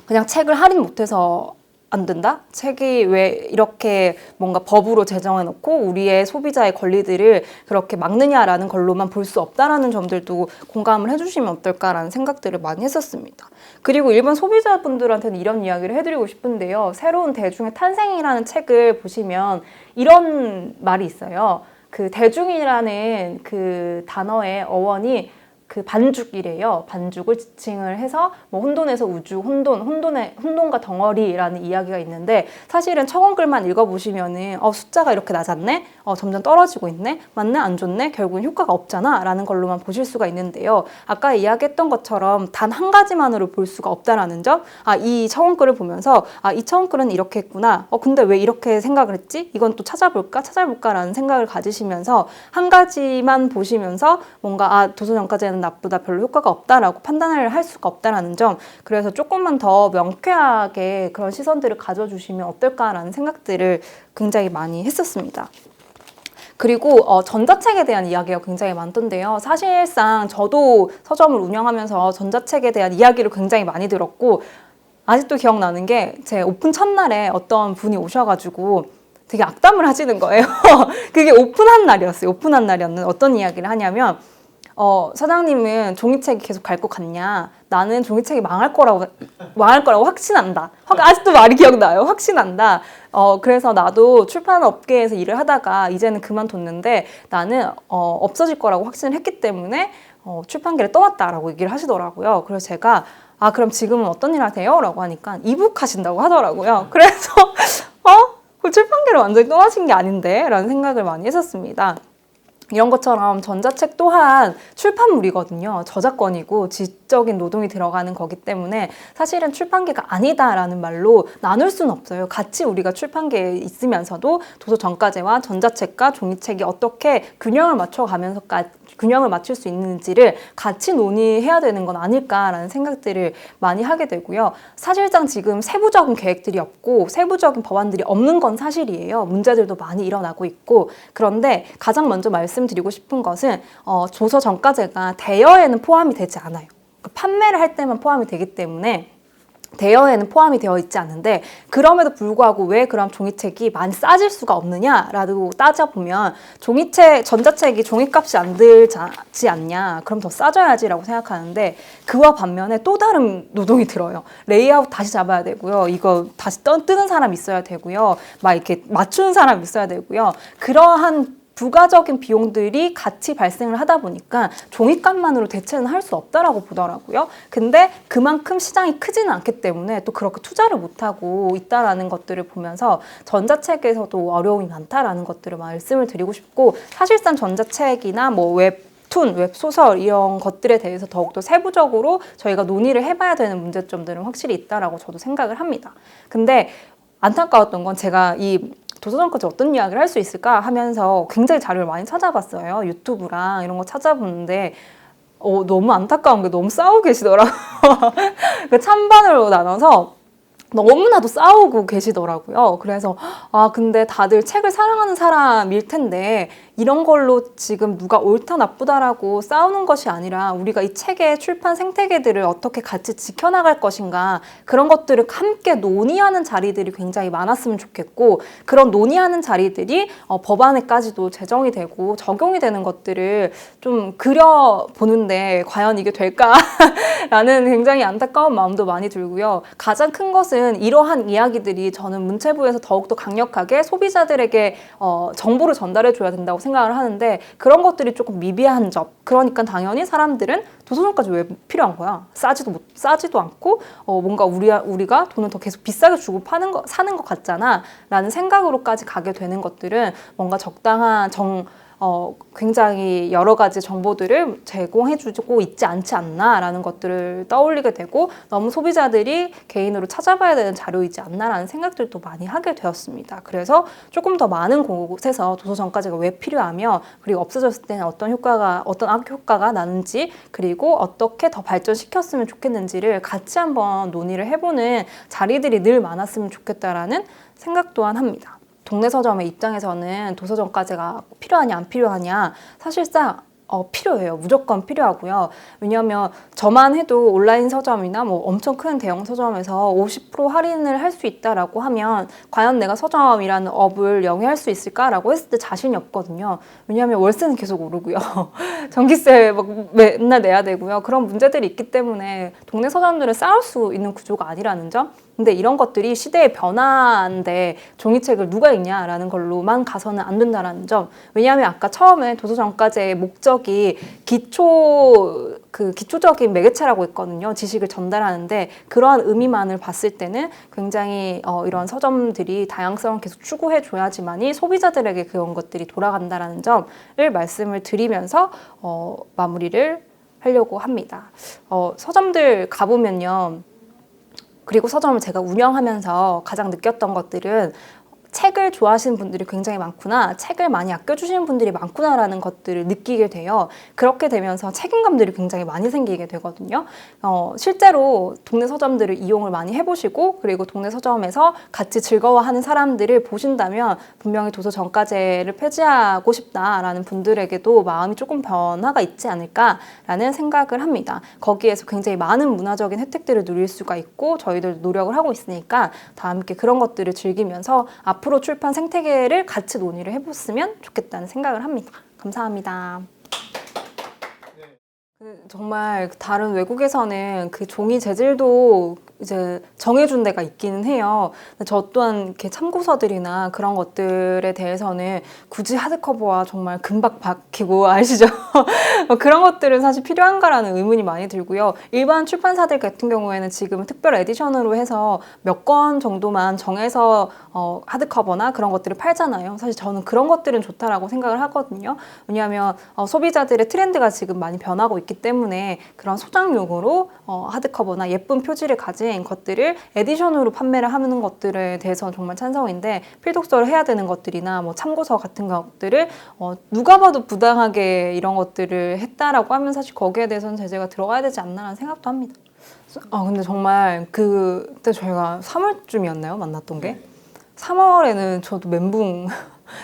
그냥 책을 할인 못해서 안 된다? 책이 왜 이렇게 뭔가 법으로 제정해놓고 우리의 소비자의 권리들을 그렇게 막느냐라는 걸로만 볼 수 없다라는 점들도 공감을 해주시면 어떨까라는 생각들을 많이 했었습니다. 그리고 일반 소비자분들한테는 이런 이야기를 해드리고 싶은데요. 새로운 대중의 탄생이라는 책을 보시면 이런 말이 있어요. 그 대중이라는 그 단어의 어원이 그 반죽이래요. 반죽을 지칭을 해서 뭐 혼돈에서 우주, 혼돈과 덩어리라는 이야기가 있는데 사실은 척원글만 읽어보시면은 숫자가 이렇게 낮았네? 점점 떨어지고 있네? 맞네? 안 좋네? 결국은 효과가 없잖아? 라는 걸로만 보실 수가 있는데요. 아까 이야기했던 것처럼 단 한 가지만으로 볼 수가 없다라는 점, 이 척원글을 보면서 이 척원글은 이렇게 했구나. 근데 왜 이렇게 생각을 했지? 이건 또 찾아볼까라는 생각을 가지시면서 한 가지만 보시면서 뭔가 도서정가제는 나쁘다, 별로 효과가 없다라고 판단을 할 수가 없다라는 점, 그래서 조금만 더 명쾌하게 그런 시선들을 가져주시면 어떨까라는 생각들을 굉장히 많이 했었습니다. 그리고 전자책에 대한 이야기가 굉장히 많던데요. 사실상 저도 서점을 운영하면서 전자책에 대한 이야기를 굉장히 많이 들었고 아직도 기억나는 게 제 오픈 첫날에 어떤 분이 오셔가지고 되게 악담을 하시는 거예요. 그게 오픈한 날이었어요. 오픈한 날이었는데 어떤 이야기를 하냐면 사장님은 종이책이 계속 갈 것 같냐? 나는 종이책이 망할 거라고 확신한다. 아직도 말이 기억나요. 확신한다. 그래서 나도 출판 업계에서 일을 하다가 이제는 그만뒀는데 나는 없어질 거라고 확신을 했기 때문에 출판계를 떠났다라고 얘기를 하시더라고요. 그래서 제가 그럼 지금은 어떤 일 하세요? 라고 하니까 이북 하신다고 하더라고요. 그래서 그 출판계를 완전히 떠나신 게 아닌데? 라는 생각을 많이 했었습니다. 이런 것처럼 전자책 또한 출판물이거든요. 저작권이고 지적인 노동이 들어가는 거기 때문에 사실은 출판계가 아니다라는 말로 나눌 수는 없어요. 같이 우리가 출판계에 있으면서도 도서정가제와 전자책과 종이책이 어떻게 균형을 맞출 수 있는지를 같이 논의해야 되는 건 아닐까라는 생각들을 많이 하게 되고요. 사실상 지금 세부적인 계획들이 없고 세부적인 법안들이 없는 건 사실이에요. 문제들도 많이 일어나고 있고, 그런데 가장 먼저 말씀드리고 싶은 것은 도서정가제가 대여에는 포함이 되지 않아요. 판매를 할 때만 포함이 되기 때문에 대여에는 포함이 되어 있지 않은데, 그럼에도 불구하고 왜 그럼 종이책이 많이 싸질 수가 없느냐라고 따져보면 전자책이 종이값이 안 들지 않냐, 그럼 더 싸져야지라고 생각하는데 그와 반면에 또 다른 노동이 들어요. 레이아웃 다시 잡아야 되고요. 이거 다시 뜨는 사람 있어야 되고요. 막 이렇게 맞추는 사람 있어야 되고요. 그러한 부가적인 비용들이 같이 발생을 하다 보니까 종이값만으로 대체는 할 수 없다라고 보더라고요. 근데 그만큼 시장이 크지는 않기 때문에 또 그렇게 투자를 못하고 있다라는 것들을 보면서 전자책에서도 어려움이 많다라는 것들을 말씀을 드리고 싶고, 사실상 전자책이나 뭐 웹툰, 웹소설 이런 것들에 대해서 더욱더 세부적으로 저희가 논의를 해봐야 되는 문제점들은 확실히 있다라고 저도 생각을 합니다. 근데 안타까웠던 건 제가 이 도서전까지 어떤 이야기를 할 수 있을까 하면서 굉장히 자료를 많이 찾아봤어요. 유튜브랑 이런 거 찾아보는데 너무 안타까운 게 너무 싸우고 계시더라고요. 그 찬반으로 나눠서 너무나도 싸우고 계시더라고요. 그래서 근데 다들 책을 사랑하는 사람일 텐데 이런 걸로 지금 누가 옳다 나쁘다라고 싸우는 것이 아니라 우리가 이 책의 출판 생태계들을 어떻게 같이 지켜나갈 것인가, 그런 것들을 함께 논의하는 자리들이 굉장히 많았으면 좋겠고, 그런 논의하는 자리들이 법안에까지도 제정이 되고 적용이 되는 것들을 좀 그려보는데 과연 이게 될까라는 굉장히 안타까운 마음도 많이 들고요. 가장 큰 것은 이러한 이야기들이 저는 문체부에서 더욱더 강력하게 소비자들에게 정보를 전달해줘야 된다고 생각을 하는데, 그런 것들이 조금 미비한 점. 그러니까 당연히 사람들은 도서전까지 왜 필요한 거야? 싸지도 않고 뭔가 우리가 돈을 더 계속 비싸게 주고 사는 것 같잖아 라는 생각으로까지 가게 되는 것들은 뭔가 적당한 굉장히 여러 가지 정보들을 제공해주고 있지 않지 않나라는 것들을 떠올리게 되고, 너무 소비자들이 개인으로 찾아봐야 되는 자료이지 않나라는 생각들도 많이 하게 되었습니다. 그래서 조금 더 많은 곳에서 도서전까지가 왜 필요하며, 그리고 없어졌을 때는 어떤 악효과가 나는지, 그리고 어떻게 더 발전시켰으면 좋겠는지를 같이 한번 논의를 해보는 자리들이 늘 많았으면 좋겠다라는 생각 또한 합니다. 동네 서점의 입장에서는 도서전까지가 필요하냐 안 필요하냐, 사실상 필요해요. 무조건 필요하고요. 왜냐하면 저만 해도 온라인 서점이나 뭐 엄청 큰 대형 서점에서 50% 할인을 할 수 있다라고 하면 과연 내가 서점이라는 업을 영위할 수 있을까라고 했을 때 자신이 없거든요. 왜냐하면 월세는 계속 오르고요. 전기세 막 맨날 내야 되고요. 그런 문제들이 있기 때문에 동네 서점들은 싸울 수 있는 구조가 아니라는 점. 근데 이런 것들이 시대의 변화인데 종이책을 누가 읽냐라는 걸로만 가서는 안 된다라는 점. 왜냐하면 아까 처음에 도서전까지의 목적이 기초적인 매개체라고 했거든요. 지식을 전달하는데, 그러한 의미만을 봤을 때는 굉장히 이런 서점들이 다양성을 계속 추구해줘야지만이 소비자들에게 그런 것들이 돌아간다라는 점을 말씀을 드리면서 마무리를 하려고 합니다. 서점들 가보면요. 그리고 서점을 제가 운영하면서 가장 느꼈던 것들은 책을 좋아하시는 분들이 굉장히 많구나, 책을 많이 아껴주시는 분들이 많구나라는 것들을 느끼게 돼요. 그렇게 되면서 책임감들이 굉장히 많이 생기게 되거든요. 실제로 동네 서점들을 이용을 많이 해보시고, 그리고 동네 서점에서 같이 즐거워하는 사람들을 보신다면 분명히 도서전과제를 폐지하고 싶다라는 분들에게도 마음이 조금 변화가 있지 않을까라는 생각을 합니다. 거기에서 굉장히 많은 문화적인 혜택들을 누릴 수가 있고, 저희들 노력을 하고 있으니까 다 함께 그런 것들을 즐기면서 앞으로 출판 생태계를 같이 논의를 해봤으면 좋겠다는 생각을 합니다. 감사합니다. 정말 다른 외국에서는 그 종이 재질도 이제 정해준 데가 있기는 해요. 저 또한 이렇게 참고서들이나 그런 것들에 대해서는 굳이 하드커버와 정말 금박 박히고 아시죠? 그런 것들은 사실 필요한가라는 의문이 많이 들고요. 일반 출판사들 같은 경우에는 지금 특별 에디션으로 해서 몇 권 정도만 정해서 하드커버나 그런 것들을 팔잖아요. 사실 저는 그런 것들은 좋다라고 생각을 하거든요. 왜냐하면 소비자들의 트렌드가 지금 많이 변하고 있기 때문에 그런 소장용으로 하드커버나 예쁜 표지를 가진 것들을 에디션으로 판매를 하는 것들에 대해서는 정말 찬성인데, 필독서를 해야 되는 것들이나 뭐 참고서 같은 것들을 누가 봐도 부당하게 이런 것들을 했다라고 하면 사실 거기에 대해서는 제재가 들어가야 되지 않나라는 생각도 합니다. 근데 정말 그때 저희가 3월쯤이었나요? 만났던 게? 3월에는 저도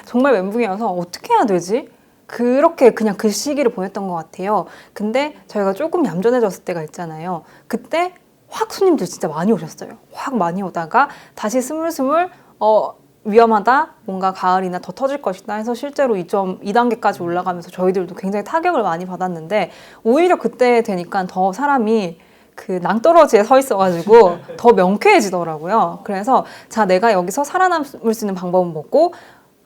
정말 멘붕이어서 어떻게 해야 되지? 그렇게 그냥 그 시기를 보냈던 것 같아요. 근데 저희가 조금 얌전해졌을 때가 있잖아요. 그때 확 손님들 진짜 많이 오셨어요. 확 많이 오다가 다시 스물스물 위험하다, 뭔가 가을이나 더 터질 것이다 해서 실제로 2단계까지 올라가면서 저희들도 굉장히 타격을 많이 받았는데, 오히려 그때 되니까 더 사람이 그 낭떠러지에 서 있어가지고 더 명쾌해지더라고요. 그래서 자, 내가 여기서 살아남을 수 있는 방법은 뭐고,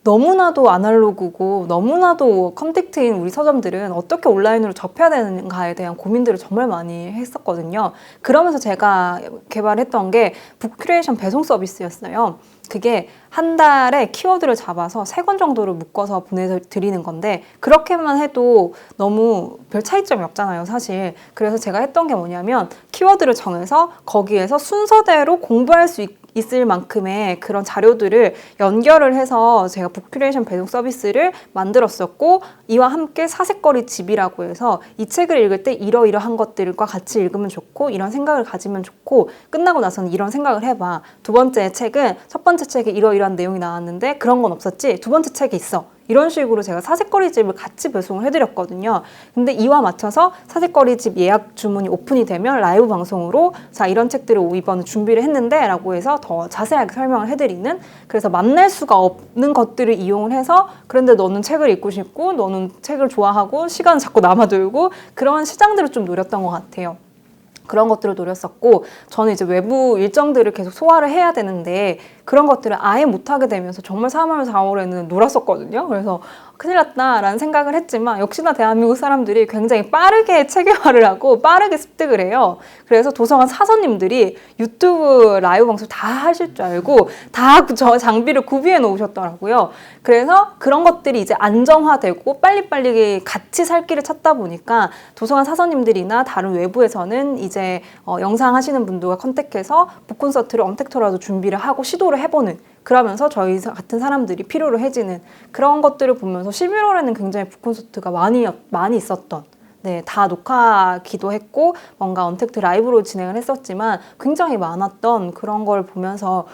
너무나도 아날로그고 너무나도 컨택트인 우리 서점들은 어떻게 온라인으로 접해야 되는가에 대한 고민들을 정말 많이 했었거든요. 그러면서 제가 개발했던 게 북큐레이션 배송 서비스였어요. 그게 한 달에 키워드를 잡아서 3권 정도를 묶어서 보내드리는 건데 그렇게만 해도 너무 별 차이점이 없잖아요, 사실. 그래서 제가 했던 게 뭐냐면 키워드를 정해서 거기에서 순서대로 공부할 수 있을 만큼의 그런 자료들을 연결을 해서 제가 북큐레이션 배송 서비스를 만들었었고, 이와 함께 사색거리 집이라고 해서 이 책을 읽을 때 이러이러한 것들과 같이 읽으면 좋고 이런 생각을 가지면 좋고 끝나고 나서는 이런 생각을 해봐. 두 번째 책은 첫 번째 책에 이러이러한 내용이 나왔는데 그런 건 없었지? 두 번째 책에 있어. 이런 식으로 제가 사색거리집을 같이 배송을 해드렸거든요. 근데 이와 맞춰서 사색거리집 예약 주문이 오픈이 되면 라이브 방송으로 자, 이런 책들을 이번에 준비를 했는데 라고 해서 더 자세하게 설명을 해드리는, 그래서 만날 수가 없는 것들을 이용을 해서 그런데 너는 책을 읽고 싶고 너는 책을 좋아하고 시간을 자꾸 남아돌고 그런 시장들을 좀 노렸던 것 같아요. 그런 것들을 노렸었고, 저는 이제 외부 일정들을 계속 소화를 해야 되는데 그런 것들을 아예 못하게 되면서 정말 3월, 4월에는 놀았었거든요. 그래서 큰일 났다라는 생각을 했지만 역시나 대한민국 사람들이 굉장히 빠르게 체계화를 하고 빠르게 습득을 해요. 그래서 도서관 사서님들이 유튜브 라이브 방송 다 하실 줄 알고 다 저 장비를 구비해 놓으셨더라고요. 그래서 그런 것들이 이제 안정화되고 빨리빨리 같이 살 길을 찾다 보니까 도서관 사서님들이나 다른 외부에서는 이제 영상 하시는 분들과 컨택해서 북콘서트를 언택트라도 준비를 하고 시도를 해보는, 그러면서 저희 같은 사람들이 필요로 해지는 그런 것들을 보면서 11월에는 굉장히 북콘서트가 많이 있었던, 네, 다 녹화기도 했고 뭔가 언택트 라이브로 진행을 했었지만 굉장히 많았던 그런 걸 보면서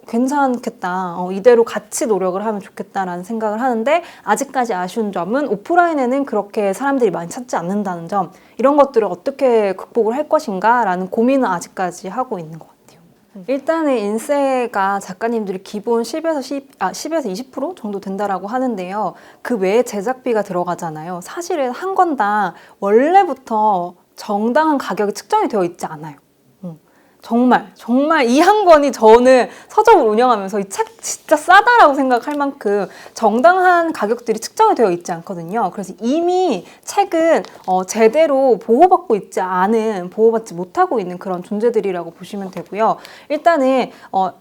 괜찮겠다. 이대로 같이 노력을 하면 좋겠다라는 생각을 하는데, 아직까지 아쉬운 점은 오프라인에는 그렇게 사람들이 많이 찾지 않는다는 점, 이런 것들을 어떻게 극복을 할 것인가 라는 고민은 아직까지 하고 있는 것 같아요. 일단은 인세가 작가님들이 기본 10에서 20% 정도 된다라고 하는데요. 그 외에 제작비가 들어가잖아요. 사실은 한 권당 원래부터 정당한 가격이 측정이 되어 있지 않아요. 정말 이 한 권이 저는 서점을 운영하면서 이 책 진짜 싸다라고 생각할 만큼 정당한 가격들이 측정이 되어 있지 않거든요. 그래서 이미 책은 제대로 보호받지 못하고 있는 그런 존재들이라고 보시면 되고요. 일단은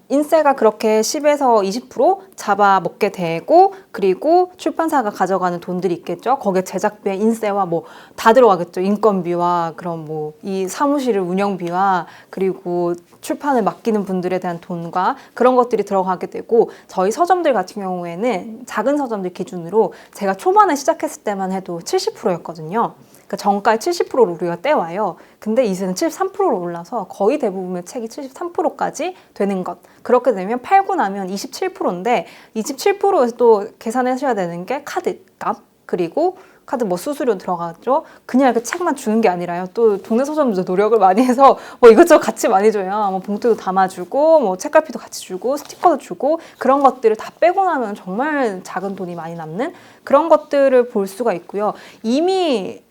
인세가 그렇게 10에서 20% 잡아먹게 되고, 그리고 출판사가 가져가는 돈들이 있겠죠. 거기에 제작비에 인세와 뭐 다 들어가겠죠. 인건비와 그런 뭐 이 사무실 운영비와 그리고 출판을 맡기는 분들에 대한 돈과 그런 것들이 들어가게 되고, 저희 서점들 같은 경우에는 작은 서점들 기준으로 제가 초반에 시작했을 때만 해도 70%였거든요. 그러니까 정가의 70%를 우리가 떼와요. 근데 이제는 73%로 올라서 거의 대부분의 책이 73%까지 되는 것. 그렇게 되면 팔고 나면 27%인데 27%에서 또 계산하셔야 되는 게 카드 값, 그리고 카드 뭐 수수료 들어가죠. 그냥 이렇게 책만 주는 게 아니라요. 또 동네 서점도 노력을 많이 해서 뭐 이것저것 같이 많이 줘요. 뭐 봉투도 담아주고 뭐 책갈피도 같이 주고 스티커도 주고, 그런 것들을 다 빼고 나면 정말 작은 돈이 많이 남는 그런 것들을 볼 수가 있고요. 이미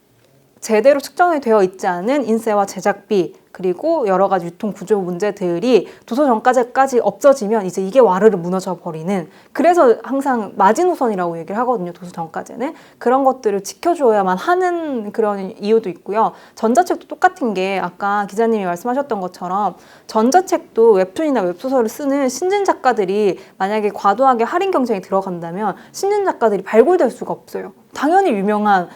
제대로 측정이 되어 있지 않은 인세와 제작비, 그리고 여러 가지 유통 구조 문제들이 도서정가제까지 없어지면 이제 이게 와르르 무너져 버리는, 그래서 항상 마지노선이라고 얘기를 하거든요. 도서정가제는 그런 것들을 지켜줘야만 하는 그런 이유도 있고요. 전자책도 똑같은 게 아까 기자님이 말씀하셨던 것처럼 전자책도 웹툰이나 웹소설을 쓰는 신진 작가들이 만약에 과도하게 할인 경쟁이 들어간다면 신진 작가들이 발굴될 수가 없어요. 당연히 유명한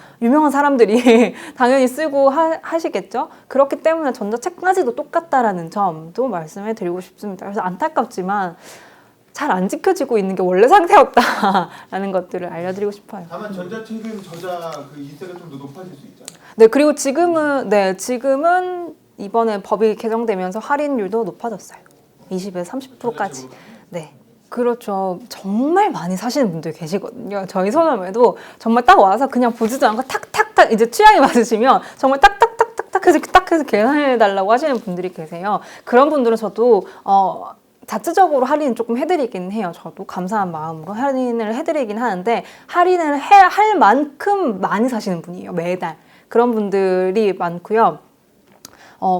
사람들이 당연히 쓰고 하시겠죠. 그렇기 때문에 전자책까지도 똑같다라는 점도 말씀해 드리고 싶습니다. 그래서 안타깝지만 잘 안 지켜지고 있는 게 원래 상태였다라는 것들을 알려드리고 싶어요. 다만 전자책은 저자 그 인세가 좀 더 높아질 수 있잖아요. 네, 그리고 지금은 이번에 법이 개정되면서 할인율도 높아졌어요. 20에서 30%까지. 네. 그렇죠. 정말 많이 사시는 분들 계시거든요. 저희 서점에도 정말 딱 와서 그냥 보지도 않고 탁탁탁 이제 취향이 맞으시면 정말 딱 해서 계산해달라고 하시는 분들이 계세요. 그런 분들은 저도 자체적으로 할인 조금 해드리긴 해요. 저도 감사한 마음으로 할인을 해드리긴 하는데, 할인을 할 만큼 많이 사시는 분이에요. 매달. 그런 분들이 많고요.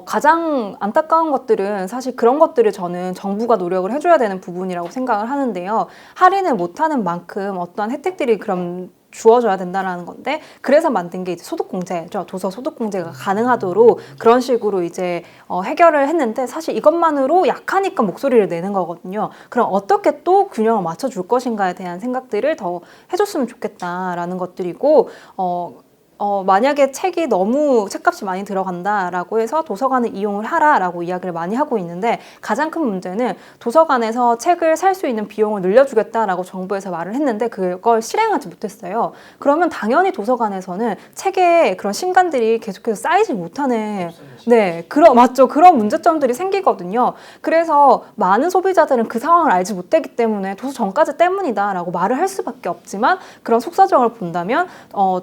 가장 안타까운 것들은 사실 그런 것들을 저는 정부가 노력을 해줘야 되는 부분이라고 생각을 하는데요. 할인을 못하는 만큼 어떠한 혜택들이 그럼 주어져야 된다라는 건데, 그래서 만든 게 이제 소득공제죠. 도서 소득공제가 가능하도록 그런 식으로 이제 해결을 했는데, 사실 이것만으로 약하니까 목소리를 내는 거거든요. 그럼 어떻게 또 균형을 맞춰줄 것인가에 대한 생각들을 더 해줬으면 좋겠다라는 것들이고, 만약에 책이 너무 책값이 많이 들어간다라고 해서 도서관을 이용을 하라라고 이야기를 많이 하고 있는데, 가장 큰 문제는 도서관에서 책을 살 수 있는 비용을 늘려주겠다라고 정부에서 말을 했는데 그걸 실행하지 못했어요. 그러면 당연히 도서관에서는 책의 그런 신간들이 계속해서 쌓이지 못하는, 네, 맞죠. 그런 문제점들이 생기거든요. 그래서 많은 소비자들은 그 상황을 알지 못했기 때문에 도서 정가제 때문이다라고 말을 할 수밖에 없지만, 그런 속사정을 본다면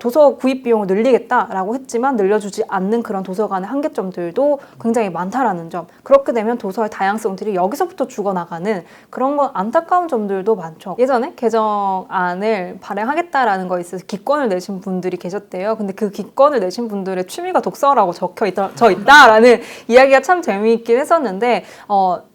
도서 구입 비용을 늘리겠다라고 했지만 늘려주지 않는 그런 도서관의 한계점들도 굉장히 많다라는 점. 그렇게 되면 도서의 다양성들이 여기서부터 죽어나가는 그런 건 안타까운 점들도 많죠. 예전에 개정안을 발행하겠다라는 거에 있어서 기권을 내신 분들이 계셨대요. 근데 그 기권을 내신 분들의 취미가 독서라고 적혀 있다라는 이야기가 참 재미있긴 했었는데,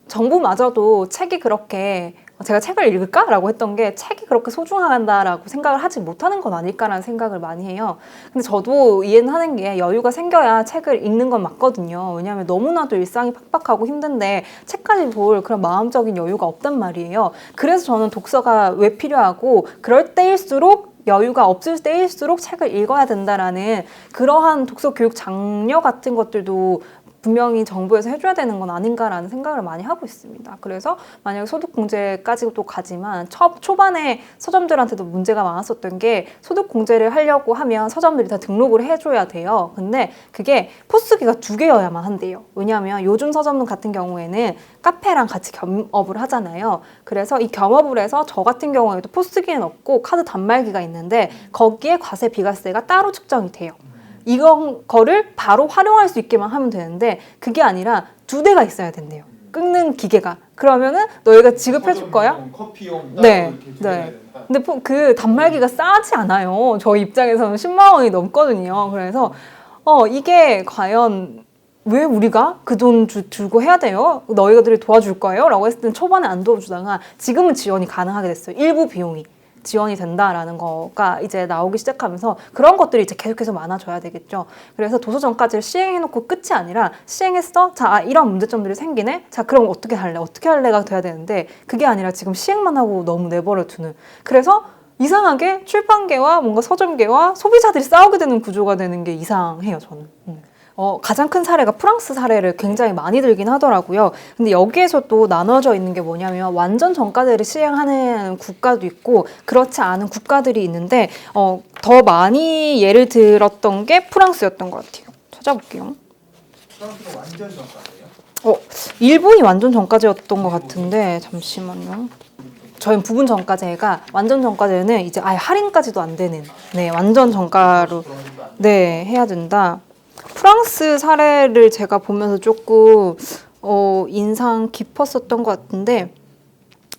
정부마저도 책이 그렇게, 제가 책을 읽을까라고 했던 게 책이 그렇게 소중하다라고 생각을 하지 못하는 건 아닐까라는 생각을 많이 해요. 근데 저도 이해는 하는 게, 여유가 생겨야 책을 읽는 건 맞거든요. 왜냐하면 너무나도 일상이 팍팍하고 힘든데 책까지 볼 그런 마음적인 여유가 없단 말이에요. 그래서 저는 독서가 왜 필요하고, 그럴 때일수록, 여유가 없을 때일수록 책을 읽어야 된다라는 그러한 독서 교육 장려 같은 것들도 분명히 정부에서 해줘야 되는 건 아닌가라는 생각을 많이 하고 있습니다. 그래서 만약에 소득공제까지도 가지만 초반에 서점들한테도 문제가 많았었던 게, 소득공제를 하려고 하면 서점들이 다 등록을 해줘야 돼요. 근데 그게 포스기가 2개여야만 한대요. 왜냐하면 요즘 서점 같은 경우에는 카페랑 같이 겸업을 하잖아요. 그래서 이 겸업을 해서 저 같은 경우에도 포스기는 없고 카드 단말기가 있는데 거기에 과세 비과세가 따로 측정이 돼요. 이거를 바로 활용할 수 있게만 하면 되는데, 그게 아니라 2대가 있어야 된대요. 끊는 기계가. 그러면은 너희가 지급해 줄 거야? 커피용 네. 네. 근데 그 단말기가 싸지 않아요. 저희 입장에서는 10만 원이 넘거든요. 그래서 이게 과연 왜 우리가 그 돈 주고 해야 돼요? 너희들이 도와줄 거예요? 라고 했을 때는 초반에 안 도와주다가 지금은 지원이 가능하게 됐어요. 일부 비용이 지원이 된다라는 거가 이제 나오기 시작하면서 그런 것들이 이제 계속해서 많아져야 되겠죠. 그래서 도서정가제를 시행해놓고 끝이 아니라, 시행했어? 자, 이런 문제점들이 생기네? 자, 그럼 어떻게 할래? 어떻게 할래가 돼야 되는데, 그게 아니라 지금 시행만 하고 너무 내버려 두는. 그래서 이상하게 출판계와 뭔가 서점계와 소비자들이 싸우게 되는 구조가 되는 게 이상해요, 저는. 가장 큰 사례가 프랑스 사례를 굉장히 많이 들긴 하더라고요. 근데 여기에서 또 나눠져 있는 게 뭐냐면, 완전 정가제를 시행하는 국가도 있고 그렇지 않은 국가들이 있는데, 더 많이 예를 들었던 게 프랑스였던 것 같아요. 찾아볼게요. 프랑스는 완전 정가예요? 일본이 완전 정가제였던 것 같은데, 잠시만요. 저희 부분 정가제가, 완전 정가제는 이제 아예 할인까지도 안 되는, 네, 완전 정가로, 네, 해야 된다. 프랑스 사례를 제가 보면서 조금 인상 깊었었던 것 같은데,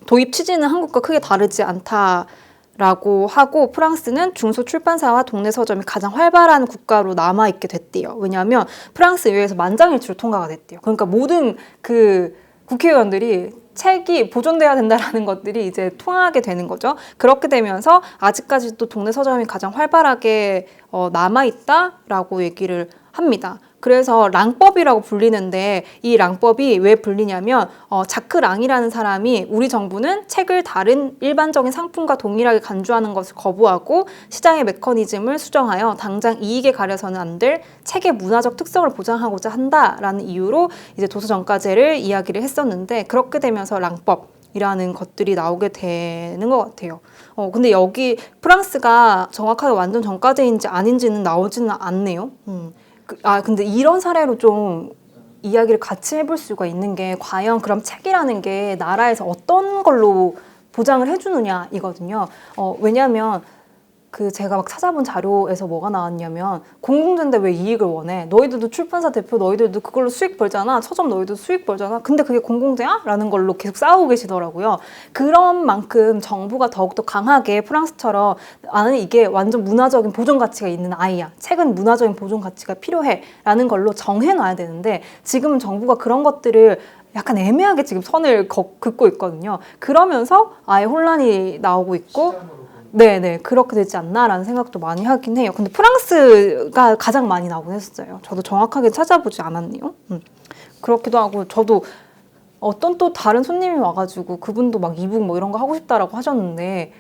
도입 취지는 한국과 크게 다르지 않다라고 하고, 프랑스는 중소출판사와 동네 서점이 가장 활발한 국가로 남아있게 됐대요. 왜냐하면 프랑스 의회에서 만장일치로 통과가 됐대요. 그러니까 모든 그 국회의원들이 책이 보존돼야 된다라는 것들이 이제 통하게 되는 거죠. 그렇게 되면서 아직까지도 동네 서점이 가장 활발하게 남아있다라고 얘기를 합니다. 그래서 랑법이라고 불리는데, 이 랑법이 왜 불리냐면, 자크 랑이라는 사람이, 우리 정부는 책을 다른 일반적인 상품과 동일하게 간주하는 것을 거부하고 시장의 메커니즘을 수정하여 당장 이익에 가려서는 안 될 책의 문화적 특성을 보장하고자 한다라는 이유로 이제 도서정가제를 이야기를 했었는데, 그렇게 되면서 랑법이라는 것들이 나오게 되는 것 같아요. 근데 여기 프랑스가 정확하게 완전 정가제인지 아닌지는 나오지는 않네요. 근데 이런 사례로 좀 이야기를 같이 해볼 수가 있는 게, 과연 그럼 책이라는 게 나라에서 어떤 걸로 보장을 해주느냐 이거든요. 왜냐하면 그 제가 막 찾아본 자료에서 뭐가 나왔냐면 공공재인데 왜 이익을 원해? 너희들도 출판사 대표 너희들도 그걸로 수익 벌잖아. 서점 너희도 수익 벌잖아. 근데 그게 공공재야? 라는 걸로 계속 싸우고 계시더라고요. 그런 만큼 정부가 더욱더 강하게 프랑스처럼 나는 이게 완전 문화적인 보존 가치가 있는 아이야. 책은 문화적인 보존 가치가 필요해. 라는 걸로 정해놔야 되는데 지금은 정부가 그런 것들을 약간 애매하게 지금 선을 긋고 있거든요. 그러면서 아예 혼란이 나오고 있고 네네 그렇게 되지 않나라는 생각도 많이 하긴 해요. 근데 프랑스가 가장 많이 나오긴 했었어요. 저도 정확하게 찾아보지 않았네요. 그렇기도 하고 저도 어떤 또 다른 손님이 와가지고 그분도 막 이북 뭐 이런 거 하고 싶다라고 하셨는데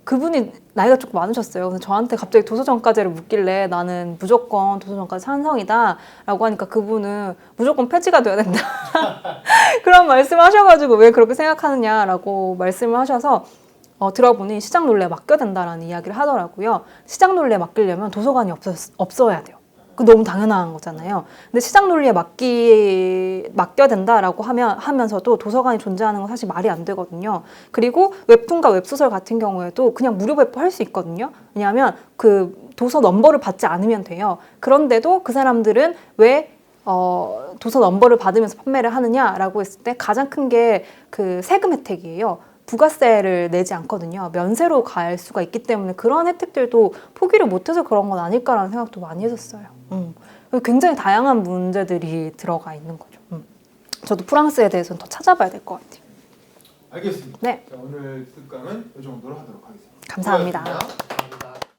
그분이 나이가 조금 많으셨어요. 근데 저한테 갑자기 도서정가제를 묻길래 나는 무조건 도서정가제 찬성이다 라고 하니까 그분은 무조건 폐지가 돼야 된다. 그런 말씀을 하셔가지고 왜 그렇게 생각하느냐라고 말씀을 하셔서 들어보니 시장 논리에 맡겨야 된다라는 이야기를 하더라고요. 시장 논리에 맡기려면 도서관이 없어야 돼요. 그 너무 당연한 거잖아요. 근데 시장 논리에 맡겨야 된다라고 하면서도 도서관이 존재하는 건 사실 말이 안 되거든요. 그리고 웹툰과 웹소설 같은 경우에도 그냥 무료 배포할 수 있거든요. 왜냐하면 그 도서 넘버를 받지 않으면 돼요. 그런데도 그 사람들은 왜 도서 넘버를 받으면서 판매를 하느냐라고 했을 때 가장 큰 게 그 세금 혜택이에요. 부가세를 내지 않거든요. 면세로 갈 수가 있기 때문에 그런 혜택들도 포기를 못해서 그런 건 아닐까라는 생각도 많이 했었어요. 굉장히 다양한 문제들이 들어가 있는 거죠. 저도 프랑스에 대해서는 더 찾아봐야 될 것 같아요. 알겠습니다. 네. 자, 오늘 특강은 이 정도로 하도록 하겠습니다. 감사합니다. 수고하셨습니다.